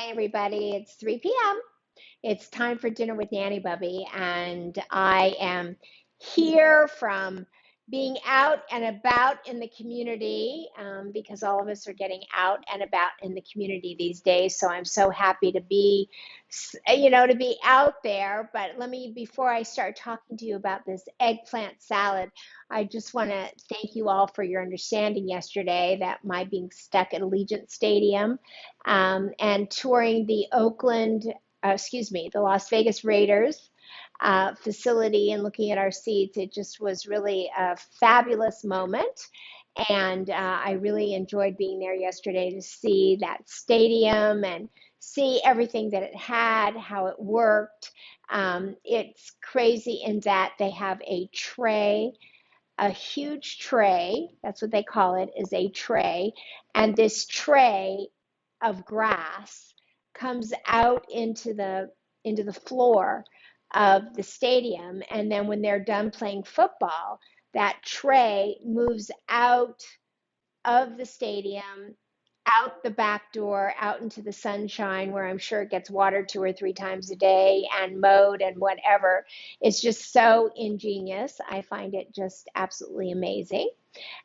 everybody. It's 3 p.m. It's time for dinner with Nanny Bubby, and I am here from being out and about in the community because all of us are getting out and about in the community these days. So I'm so happy to be, to be out there. But before I start talking to you about this eggplant salad, I just want to thank you all for your understanding yesterday that my being stuck at Allegiant Stadium and touring the the Las Vegas Raiders facility and looking at our seats. It just was really a fabulous moment. And I really enjoyed being there yesterday to see that stadium and see everything that it had, how it worked. It's crazy in that they have a tray, a huge tray, that's what they call it, is a tray. And this tray of grass comes out into the floor of the stadium, and then when they're done playing football, that tray moves out of the stadium, out the back door, out into the sunshine where I'm sure it gets watered 2 or 3 times a day and mowed and whatever. It's just so ingenious. I find it just absolutely amazing.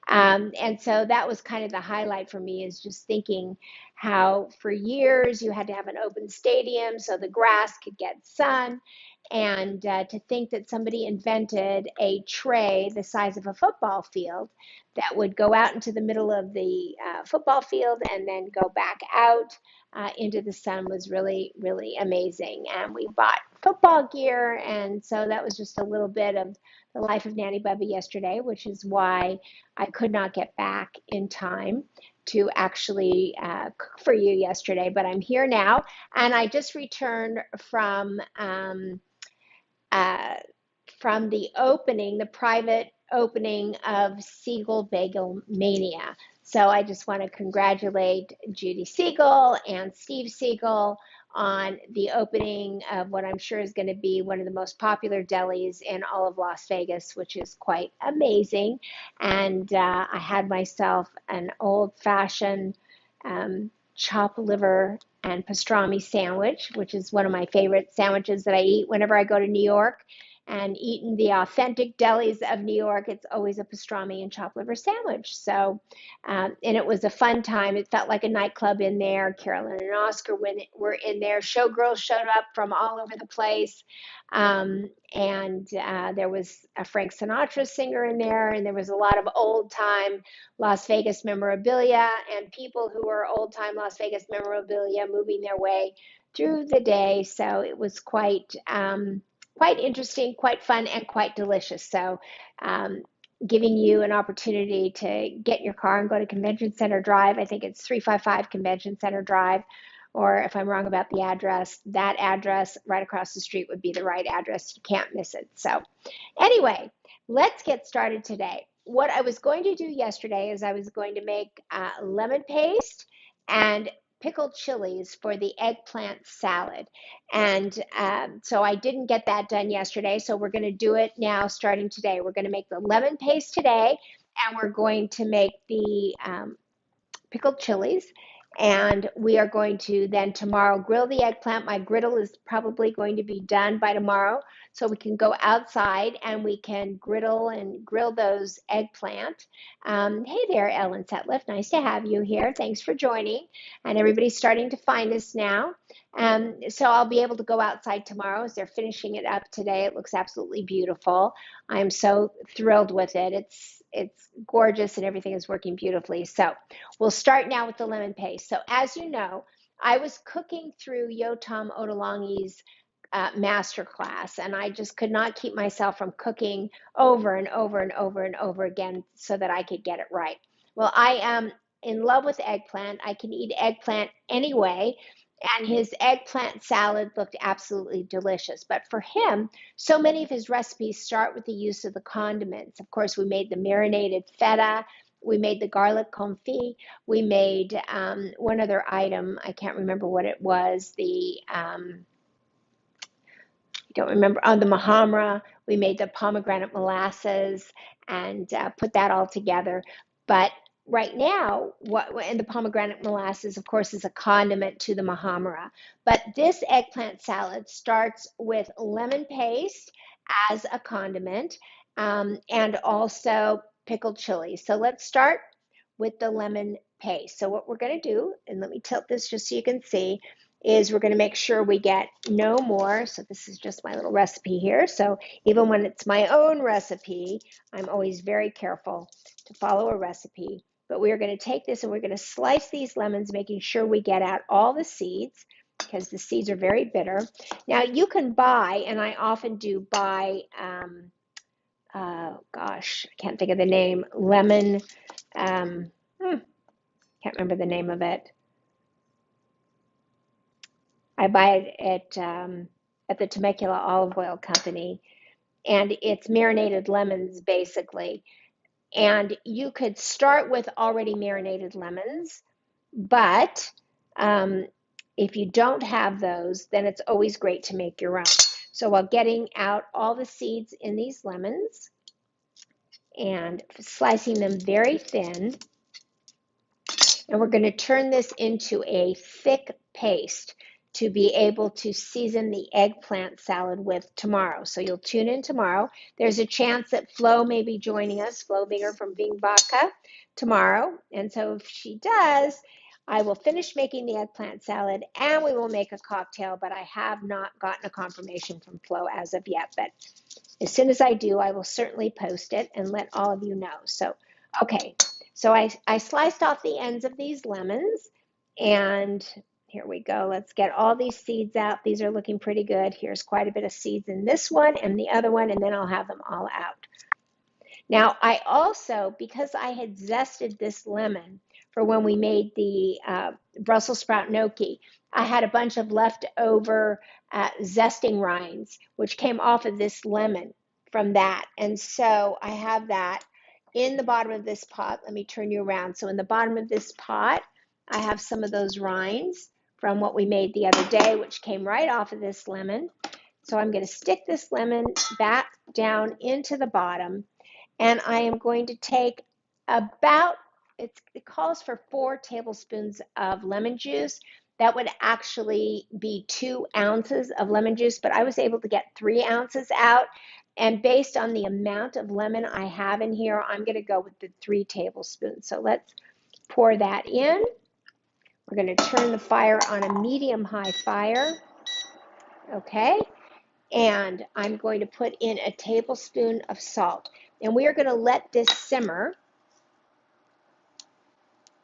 And so that was kind of the highlight for me, is just thinking how for years you had to have an open stadium so the grass could get sun. And to think that somebody invented a tray the size of a football field that would go out into the middle of the football field and then go back out into the sun was really, really amazing. And we bought football gear. And so that was just a little bit of the life of Nanny Bubby yesterday, which is why I could not get back in time to actually cook for you yesterday. But I'm here now, and I just returned from the opening, the private opening of Siegel Bagel Mania. So I just want to congratulate Judy Siegel and Steve Siegel on the opening of what I'm sure is going to be one of the most popular delis in all of Las Vegas, which is quite amazing. And I had myself an old-fashioned chopped liver and pastrami sandwich, which is one of my favorite sandwiches that I eat whenever I go to New York. And eating the authentic delis of New York, it's always a pastrami and chopped liver sandwich. So, and it was a fun time. It felt like a nightclub in there. Carolyn and Oscar were in there. Showgirls showed up from all over the place. And there was a Frank Sinatra singer in there, and there was a lot of old time Las Vegas memorabilia and people who were old time Las Vegas memorabilia moving their way through the day. So it was quite interesting, quite fun, and quite delicious. So giving you an opportunity to get in your car and go to Convention Center Drive. I think it's 355 Convention Center Drive. Or if I'm wrong about the address, that address right across the street would be the right address. You can't miss it. So anyway, let's get started today. What I was going to do yesterday is I was going to make lemon paste and pickled chilies for the eggplant salad. And so I didn't get that done yesterday. So we're going to do it now starting today. We're going to make the lemon paste today, and we're going to make the pickled chilies. And we are going to then tomorrow grill the eggplant. My griddle is probably going to be done by tomorrow, so we can go outside and we can grill those eggplant. Hey there, Ellen Setliff. Nice to have you here. Thanks for joining. And everybody's starting to find us now. So I'll be able to go outside tomorrow as they're finishing it up today. It looks absolutely beautiful. I'm so thrilled with it. It's gorgeous and everything is working beautifully. So we'll start now with the lemon paste. So as you know, I was cooking through Yotam Ottolenghi's masterclass, and I just could not keep myself from cooking over and over and over and over again so that I could get it right. Well, I am in love with eggplant. I can eat eggplant anyway, and his eggplant salad looked absolutely delicious. But for him, so many of his recipes start with the use of the condiments. Of course, we made the marinated feta. We made the garlic confit. We made one other item. I can't remember what it was. Don't remember, on the mahamra. We made the pomegranate molasses and put that all together. But right now, and the pomegranate molasses, of course, is a condiment to the mahamara. But this eggplant salad starts with lemon paste as a condiment, and also pickled chili. So let's start with the lemon paste. So what we're going to do, and let me tilt this just so you can see, is we're going to make sure we get no more. So this is just my little recipe here. So even when it's my own recipe, I'm always very careful to follow a recipe. But we are going to take this and we're going to slice these lemons, making sure we get out all the seeds, because the seeds are very bitter. Now you can buy, and I often do buy, gosh, I can't think of the name, lemon, um, can't remember the name of it. I buy it at the Temecula Olive Oil Company, and it's marinated lemons basically. And you could start with already marinated lemons, but if you don't have those, then it's always great to make your own. So while getting out all the seeds in these lemons and slicing them very thin, and we're going to turn this into a thick paste to be able to season the eggplant salad with tomorrow. So you'll tune in tomorrow. There's a chance that Flo may be joining us, Flo Binger from Bing Vodka, tomorrow. And so if she does, I will finish making the eggplant salad and we will make a cocktail, but I have not gotten a confirmation from Flo as of yet. But as soon as I do, I will certainly post it and let all of you know. So, okay. So I sliced off the ends of these lemons, and here we go. Let's get all these seeds out. These are looking pretty good. Here's quite a bit of seeds in this one and the other one, and then I'll have them all out. Now, I also, because I had zested this lemon for when we made the Brussels sprout gnocchi, I had a bunch of leftover zesting rinds, which came off of this lemon from that. And so I have that in the bottom of this pot. Let me turn you around. So in the bottom of this pot, I have some of those rinds from what we made the other day, which came right off of this lemon. So I'm going to stick this lemon back down into the bottom, and I am going to take about, it calls for 4 tablespoons of lemon juice. That would actually be 2 ounces of lemon juice, but I was able to get 3 ounces out. And based on the amount of lemon I have in here, I'm going to go with the 3 tablespoons. So let's pour that in. We're going to turn the fire on a medium-high fire. Okay. And I'm going to put in a tablespoon of salt. And we are going to let this simmer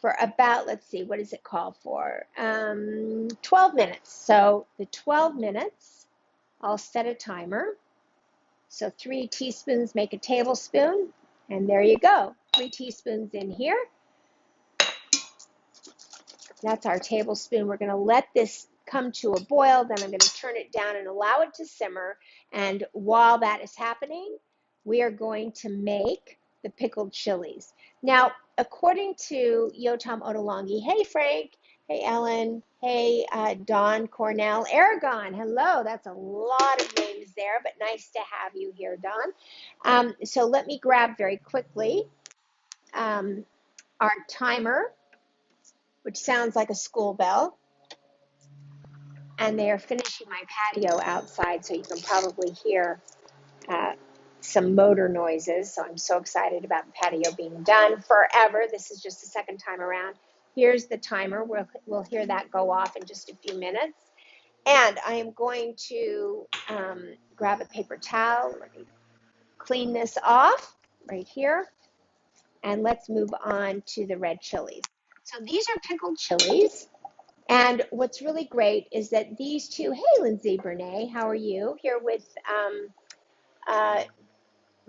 for about, let's see, what does it call for? 12 minutes. So the 12 minutes, I'll set a timer. So 3 teaspoons make a tablespoon, and there you go. 3 teaspoons in here. That's our tablespoon. We're going to let this come to a boil. Then I'm going to turn it down and allow it to simmer. And while that is happening, we are going to make the pickled chilies. Now, according to Yotam Ottolenghi, hey Frank, hey Ellen, hey Don Cornell, Aragon, hello, that's a lot of names there, but nice to have you here, Don. So let me grab very quickly our timer, which sounds like a school bell. And they are finishing my patio outside, so you can probably hear some motor noises. So I'm so excited about the patio being done forever. This is just the second time around. Here's the timer. We'll hear that go off in just a few minutes. And I am going to grab a paper towel. Let me clean this off right here. And let's move on to the red chilies. So these are pickled chilies. And what's really great is that these two, hey, Lindsay Bernay, how are you? Here with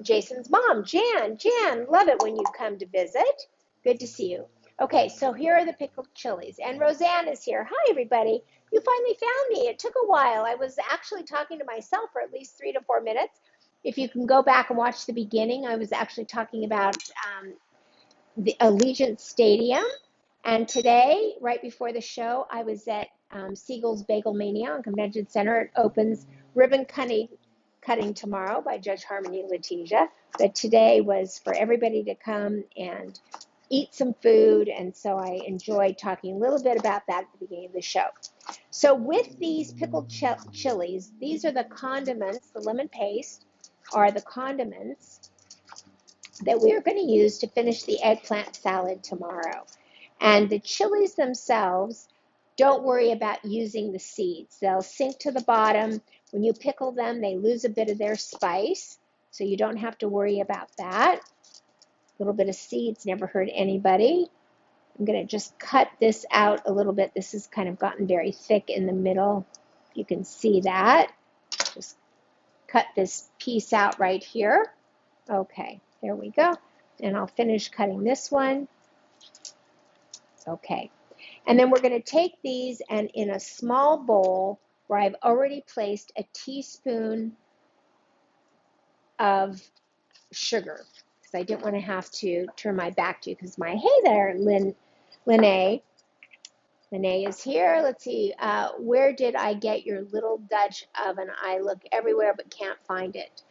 Jason's mom, Jan. Jan, love it when you come to visit. Good to see you. Okay, so here are the pickled chilies. And Roseanne is here. Hi, everybody. You finally found me. It took a while. I was actually talking to myself for at least 3 to 4 minutes. If you can go back and watch the beginning, I was actually talking about the Allegiant Stadium. And today, right before the show, I was at Siegel's Bagel Mania on Convention Center. It opens ribbon cutting tomorrow by Judge Harmony Letitia. But today was for everybody to come and eat some food, and so I enjoyed talking a little bit about that at the beginning of the show. So with these pickled chilies, these are the condiments, the lemon paste are the condiments that we are going to use to finish the eggplant salad tomorrow. And the chilies themselves, don't worry about using the seeds. They'll sink to the bottom. When you pickle them, they lose a bit of their spice, so you don't have to worry about that. A little bit of seeds never hurt anybody. I'm going to just cut this out a little bit. This has kind of gotten very thick in the middle. You can see that. Just cut this piece out right here. Okay, there we go. And I'll finish cutting this one. Okay. And then we're going to take these, and in a small bowl where I've already placed a teaspoon of sugar, because I didn't want to have to turn my back to you, because hey there, Lene is here. Let's see, where did I get your little Dutch oven? I look everywhere but can't find it.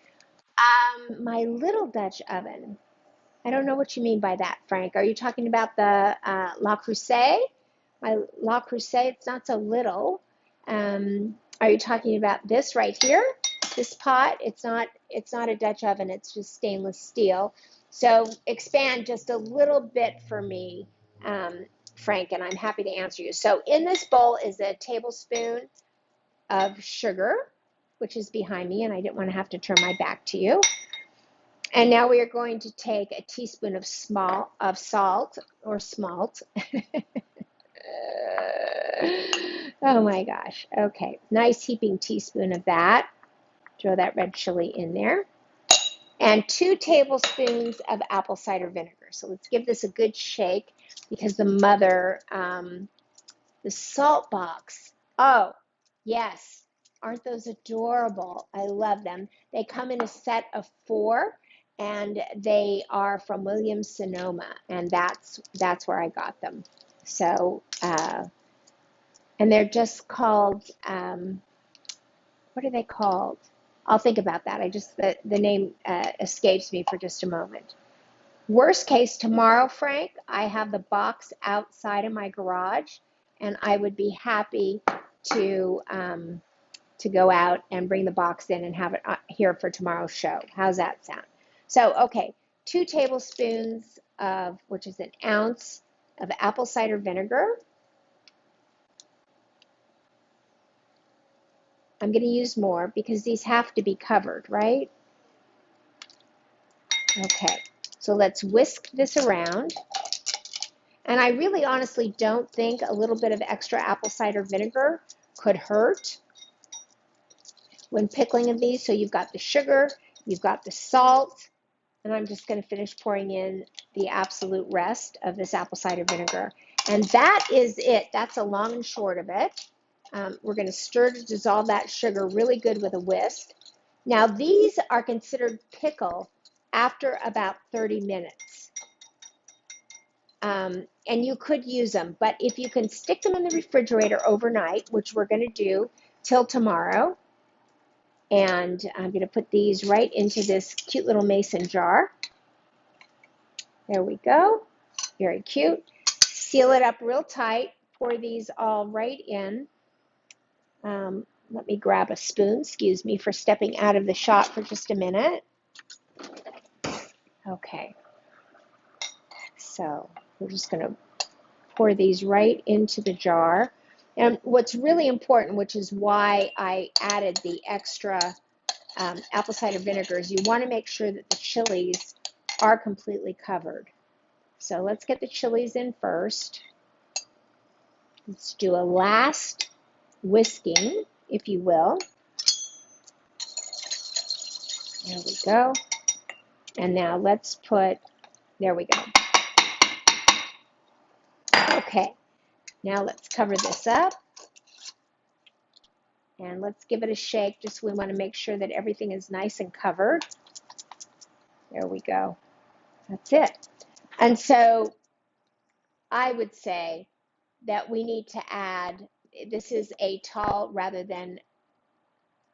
My little Dutch oven. I don't know what you mean by that, Frank. Are you talking about the La Crusade? My La Crusade, it's not so little. Are you talking about this right here? This pot? It's not a Dutch oven, it's just stainless steel. So expand just a little bit for me, Frank, and I'm happy to answer you. So in this bowl is a tablespoon of sugar, which is behind me, and I didn't want to have to turn my back to you. And now we are going to take a teaspoon of salt or smalt. Oh my gosh. Okay, nice heaping teaspoon of that. Throw that red chili in there. And 2 tablespoons of apple cider vinegar. So let's give this a good shake, because the salt box. Oh, yes. Aren't those adorable? I love them. They come in a set of 4. And they are from Williams-Sonoma, and that's where I got them. So, and they're just called, what are they called? I'll think about that. The name escapes me for just a moment. Worst case, tomorrow, Frank, I have the box outside of my garage, and I would be happy to go out and bring the box in and have it here for tomorrow's show. How's that sound? So, okay, 2 tablespoons of, which is 1 ounce of apple cider vinegar. I'm going to use more because these have to be covered, right? Okay, so let's whisk this around. And I really honestly don't think a little bit of extra apple cider vinegar could hurt when pickling of these. So you've got the sugar, you've got the salt, and I'm just going to finish pouring in the absolute rest of this apple cider vinegar. And that is it. That's the long and short of it. We're going to stir to dissolve that sugar really good with a whisk. Now, these are considered pickle after about 30 minutes. And you could use them, but if you can stick them in the refrigerator overnight, which we're going to do till tomorrow, and I'm going to put these right into this cute little mason jar. There we go. Very cute. Seal it up real tight. Pour these all right in. Let me grab a spoon. Excuse me for stepping out of the shot for just a minute. Okay. So we're just going to pour these right into the jar. And what's really important, which is why I added the extra apple cider vinegar, is you want to make sure that the chilies are completely covered. So let's get the chilies in first. Let's do a last whisking, if you will. There we go. And now let's put, there we go. Okay, now let's cover this up. And let's give it a shake. Just we want to make sure that everything is nice and covered. There we go. That's it. And so I would say that we need to add, this is a tall rather than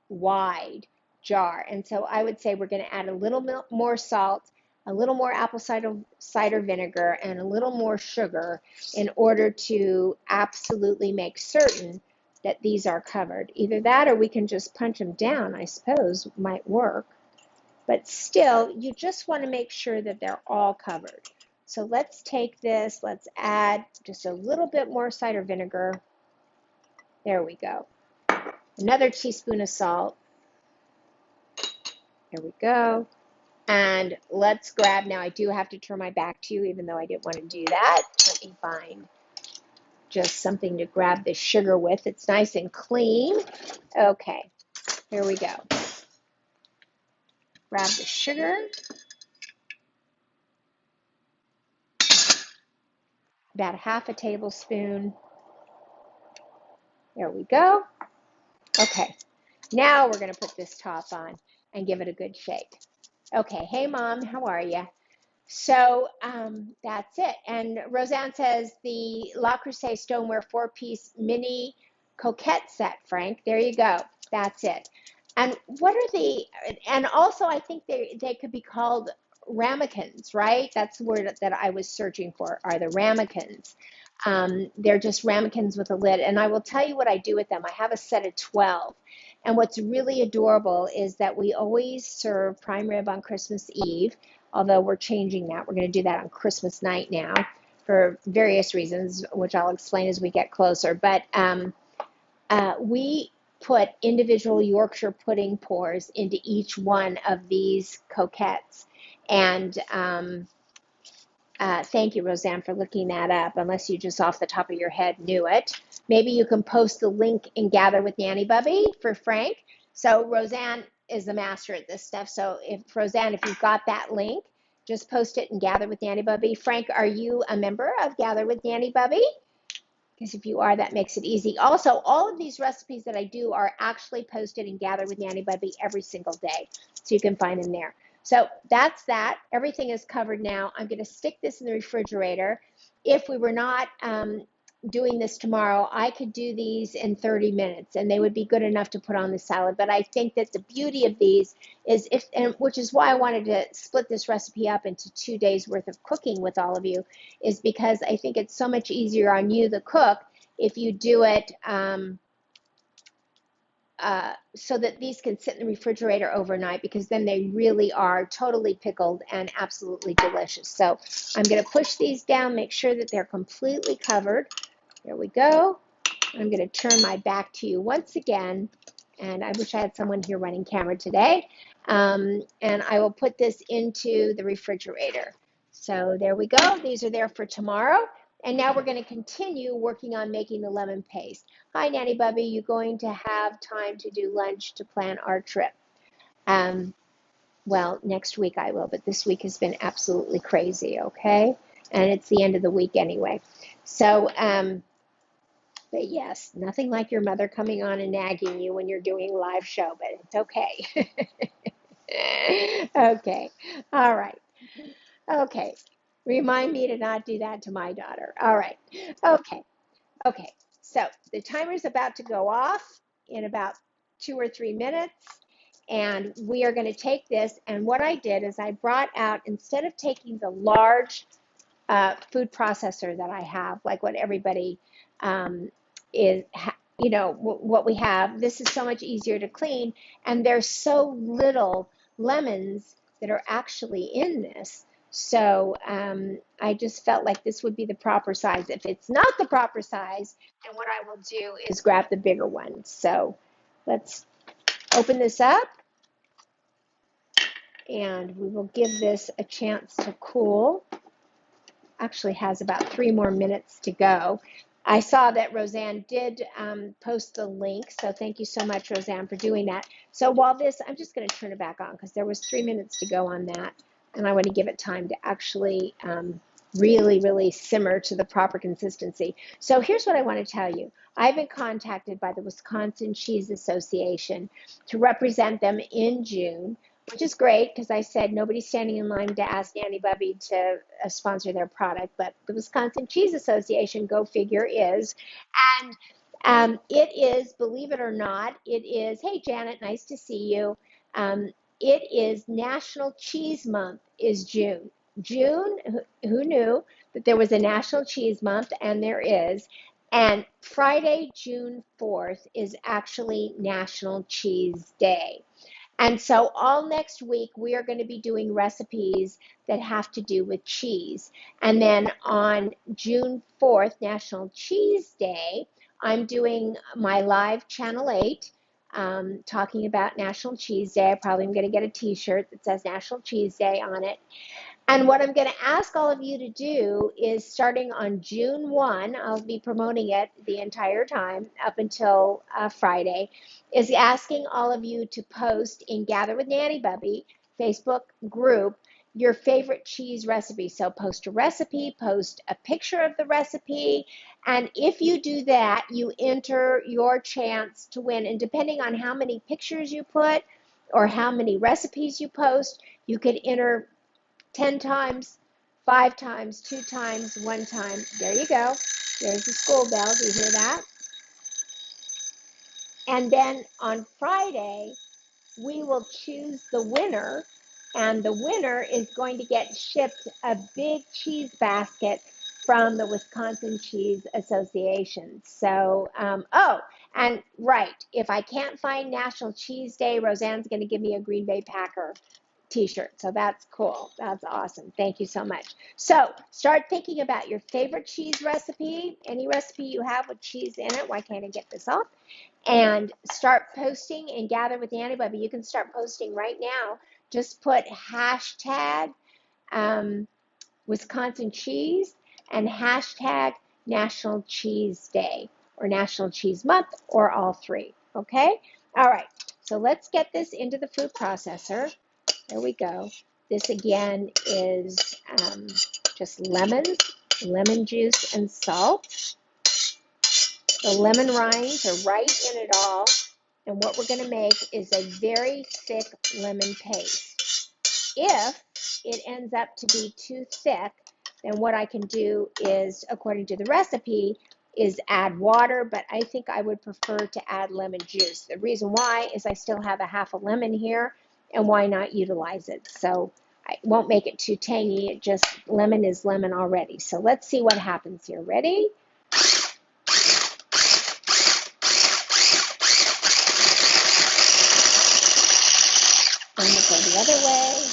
wide jar. And so I would say we're going to add a little more salt, a little more apple cider vinegar, and a little more sugar in order to absolutely make certain that these are covered. Either that or we can just punch them down, I suppose, might work. But still, you just want to make sure that they're all covered. So let's take this, let's add just a little bit more cider vinegar. There we go. Another teaspoon of salt. There we go. And let's grab, now I do have to turn my back to you even though I didn't want to do that. Let me find just something to grab the sugar with. It's nice and clean. Okay, here we go. Grab the sugar. About a half a tablespoon. There we go. Okay, now we're going to put this top on and give it a good shake. Okay, hey Mom, how are you? So that's it. And Roseanne says the Le Creuset stoneware 4-piece mini coquette set, Frank. There you go. That's it. And what are the, and also I think they could be called ramekins, right? That's the word that I was searching for, are the ramekins. They're just ramekins with a lid. And I will tell you what I do with them. I have a set of 12. And what's really adorable is that we always serve prime rib on Christmas Eve, although we're changing that. We're going to do that on Christmas night now for various reasons, which I'll explain as we get closer. But we put individual Yorkshire pudding pours into each one of these coquettes. And thank you, Roseanne, for looking that up, unless you just off the top of your head knew it. Maybe you can post the link in Gather with Nanny Bubby for Frank. So Roseanne is the master at this stuff. So Roseanne, if you've got that link, just post it in Gather with Nanny Bubby. Frank, are you a member of Gather with Nanny Bubby? Because if you are, that makes it easy. Also, all of these recipes that I do are actually posted in Gather with Nanny Bubby every single day. So you can find them there. So that's that. Everything is covered now. I'm going to stick this in the refrigerator. If we were not doing this tomorrow, I could do these in 30 minutes and they would be good enough to put on the salad. But I think that the beauty of these is, which is why I wanted to split this recipe up into 2 days worth of cooking with all of you, is because I think it's so much easier on you, the cook, if you do it so that these can sit in the refrigerator overnight, because then they really are totally pickled and absolutely delicious. So I'm going to push these down, make sure that they're completely covered. There we go. I'm going to turn my back to you once again, and I wish I had someone here running camera today. And I will put this into the refrigerator. So there we go. These are there for tomorrow. And now we're going to continue working on making the lemon paste. Hi, Nanny Bubby. You going to have time to do lunch to plan our trip? Well, next week I will, but this week has been absolutely crazy, okay? And it's the end of the week anyway. So, but yes, nothing like your mother coming on and nagging you when you're doing a live show, but it's okay. Okay. All right. Okay. Remind me to not do that to my daughter. All right. Okay. Okay. So the timer's about to go off in about 2 or 3 minutes. And we are going to take this. And what I did is I brought out, instead of taking the large food processor that I have, like what everybody is, what we have, this is so much easier to clean. And there's so little lemons that are actually in this. So I just felt like this would be the proper size. If it's not the proper size, then what I will do is grab the bigger one. So let's open this up. And we will give this a chance to cool. Actually has about 3 more minutes to go. I saw that Roseanne did post the link, so thank you so much, Roseanne, for doing that. So while this, I'm just going to turn it back on because there was 3 minutes to go on that, and I want to give it time to actually really, really simmer to the proper consistency. So here's what I want to tell you. I've been contacted by the Wisconsin Cheese Association to represent them in June, which is great because I said nobody's standing in line to ask Nanny Bubby to sponsor their product, but the Wisconsin Cheese Association, go figure, is. And it is, believe it or not, it is, hey Janet, nice to see you. It is National Cheese Month is June. June, who knew that there was a National Cheese Month, and there is. And Friday, June 4th, is actually National Cheese Day. And so all next week, we are going to be doing recipes that have to do with cheese. And then on June 4th, National Cheese Day, I'm doing my live Channel 8, talking about National Cheese Day. I probably am going to get a t-shirt that says National Cheese Day on it. And what I'm going to ask all of you to do is, starting on June 1, I'll be promoting it the entire time up until Friday, is asking all of you to post in Gather with Nanny Bubby Facebook group your favorite cheese recipe. So post a recipe, post a picture of the recipe, and if you do that, you enter your chance to win. And depending on how many pictures you put or how many recipes you post, you could enter 10 times, 5 times, 2 times, 1 time. There you go. There's the school bell. Do you hear that? And then on Friday, we will choose the winner, and the winner is going to get shipped a big cheese basket from the Wisconsin Cheese Association. So, oh, and right, if I can't find National Cheese Day, Roseanne's going to give me a Green Bay Packer t-shirt. So that's cool. That's awesome. Thank you so much. So start thinking about your favorite cheese recipe, any recipe you have with cheese in it. Why can't I get this off? And start posting and Gather with Nanny Bubby. You can start posting right now. Just put hashtag Wisconsin cheese and hashtag National Cheese Day or National Cheese Month, or all three. Okay? All right. So let's get this into the food processor. There we go. This again is just lemons, lemon juice, and salt. The lemon rinds are right in it all. And what we're going to make is a very thick lemon paste. If it ends up to be too thick, then what I can do is, according to the recipe, is add water, but I think I would prefer to add lemon juice. The reason why is I still have a half a lemon here, and why not utilize it? So I won't make it too tangy. It just, lemon is lemon already. So let's see what happens here. Ready? And we'll go the other way.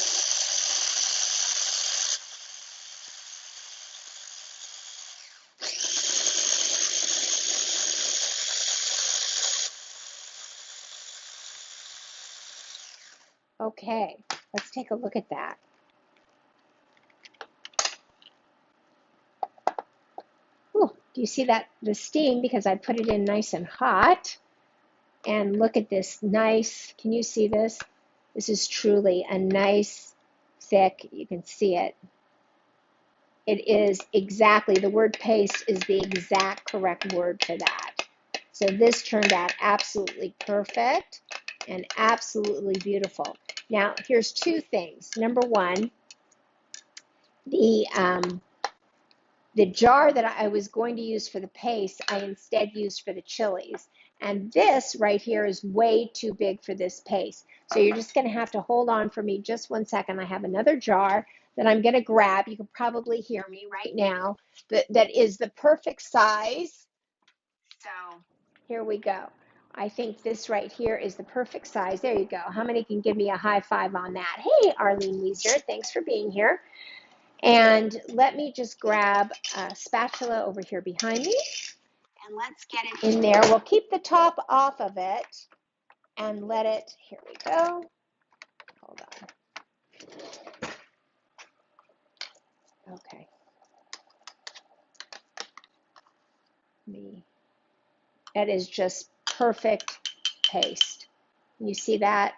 Okay, let's take a look at that. Ooh, do you see that, the steam? Because I put it in nice and hot. And look at this nice, can you see this? This is truly a nice, thick, you can see it. It is exactly, the word paste is the exact correct word for that. So this turned out absolutely perfect and absolutely beautiful. Now, here's two things. Number one, the jar that I was going to use for the paste, I instead used for the chilies. And this right here is way too big for this paste. So you're just going to have to hold on for me just 1 second. I have another jar that I'm going to grab. You can probably hear me right now. That is the perfect size. So here we go. I think this right here is the perfect size. There you go. How many can give me a high five on that? Hey, Arlene Weezer, thanks for being here. And let me just grab a spatula over here behind me. And let's get it in there. We'll keep the top off of it and let it, here we go. Hold on. Okay. That is just perfect paste. You see that?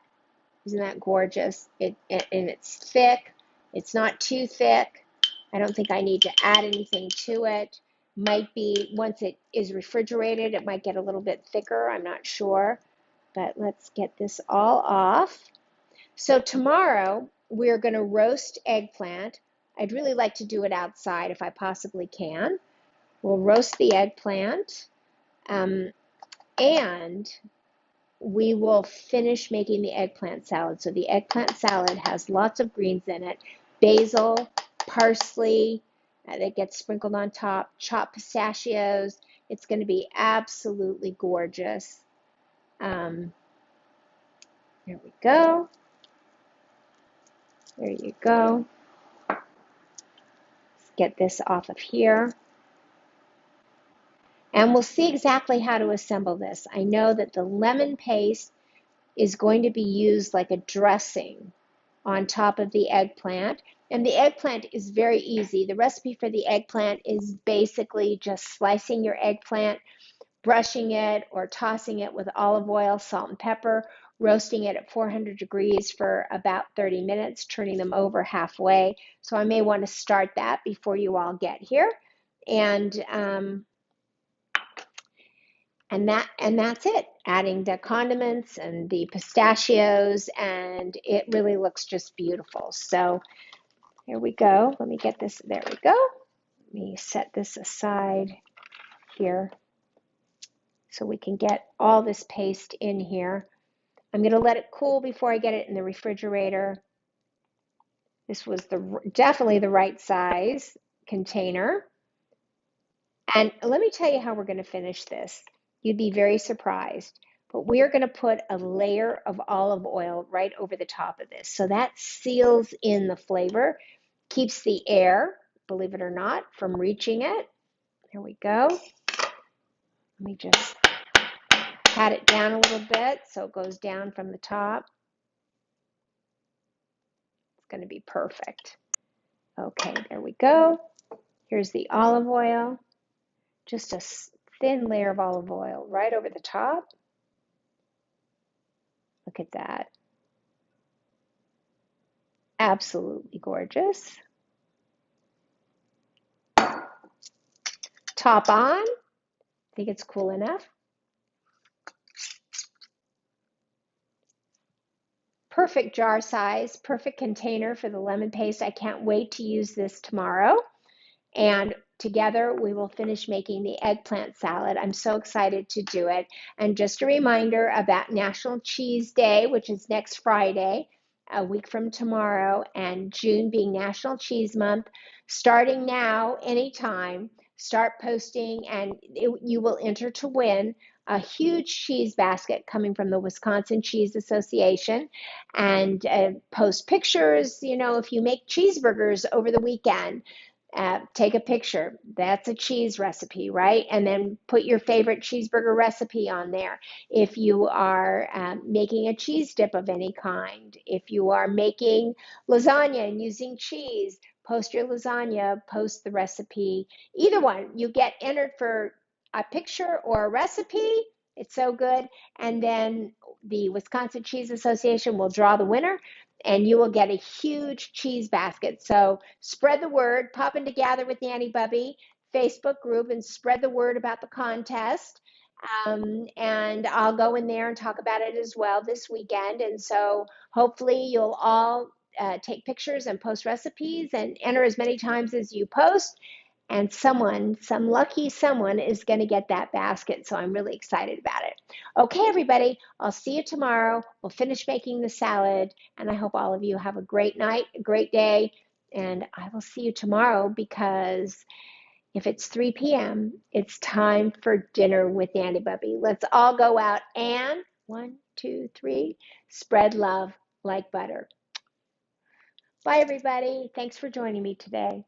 Isn't that gorgeous? And it's thick. It's not too thick. I don't think I need to add anything to it. Might be, once it is refrigerated, it might get a little bit thicker. I'm not sure. But let's get this all off. So tomorrow, we're going to roast eggplant. I'd really like to do it outside if I possibly can. We'll roast the eggplant. And we will finish making the eggplant salad. So the eggplant salad has lots of greens in it. basil, parsley that gets sprinkled on top, chopped pistachios. It's going to be absolutely gorgeous. There we go. There you go. Let's get this off of here. And we'll see exactly how to assemble this. I know that the lemon paste is going to be used like a dressing on top of the eggplant. And the eggplant is very easy. The recipe for the eggplant is basically just slicing your eggplant, brushing it or tossing it with olive oil, salt and pepper, roasting it at 400 degrees for about 30 minutes, turning them over halfway. So I may want to start that before you all get here. And that's it. Adding the condiments and the pistachios, and it really looks just beautiful. So here we go. Let me get this. There we go. Let me set this aside here so we can get all this paste in here. I'm going to let it cool before I get it in the refrigerator. This was definitely the right size container. And let me tell you how we're going to finish this. You'd be very surprised. But we are going to put a layer of olive oil right over the top of this. So that seals in the flavor, keeps the air, believe it or not, from reaching it. There we go. Let me just pat it down a little bit so it goes down from the top. It's going to be perfect. Okay, there we go. Here's the olive oil. Just a thin layer of olive oil right over the top. Look at that. Absolutely gorgeous. Top on. I think it's cool enough. Perfect jar size, perfect container for the lemon paste. I can't wait to use this tomorrow. And together we will finish making the eggplant salad. I'm so excited to do it. And just a reminder about National Cheese Day, which is next Friday, a week from tomorrow, and June being National Cheese Month. Starting now, anytime, start posting and you will enter to win a huge cheese basket coming from the Wisconsin Cheese Association, and post pictures, if you make cheeseburgers over the weekend, take a picture. That's a cheese recipe, right? And then put your favorite cheeseburger recipe on there. If you are making a cheese dip of any kind, if you are making lasagna and using cheese, post your lasagna, post the recipe. Either one, you get entered for a picture or a recipe. It's so good. And then the Wisconsin Cheese Association will draw the winner, and you will get a huge cheese basket. So spread the word, pop into Gather with Nanny Bubby Facebook group and spread the word about the contest. And I'll go in there and talk about it as well this weekend. And so hopefully you'll all take pictures and post recipes and enter as many times as you post. And some lucky someone is going to get that basket. So I'm really excited about it. Okay, everybody, I'll see you tomorrow. We'll finish making the salad. And I hope all of you have a great night, a great day. And I will see you tomorrow, because if it's 3 p.m., it's time for dinner with Nanny Bubby. Let's all go out and 1, 2, 3, spread love like butter. Bye, everybody. Thanks for joining me today.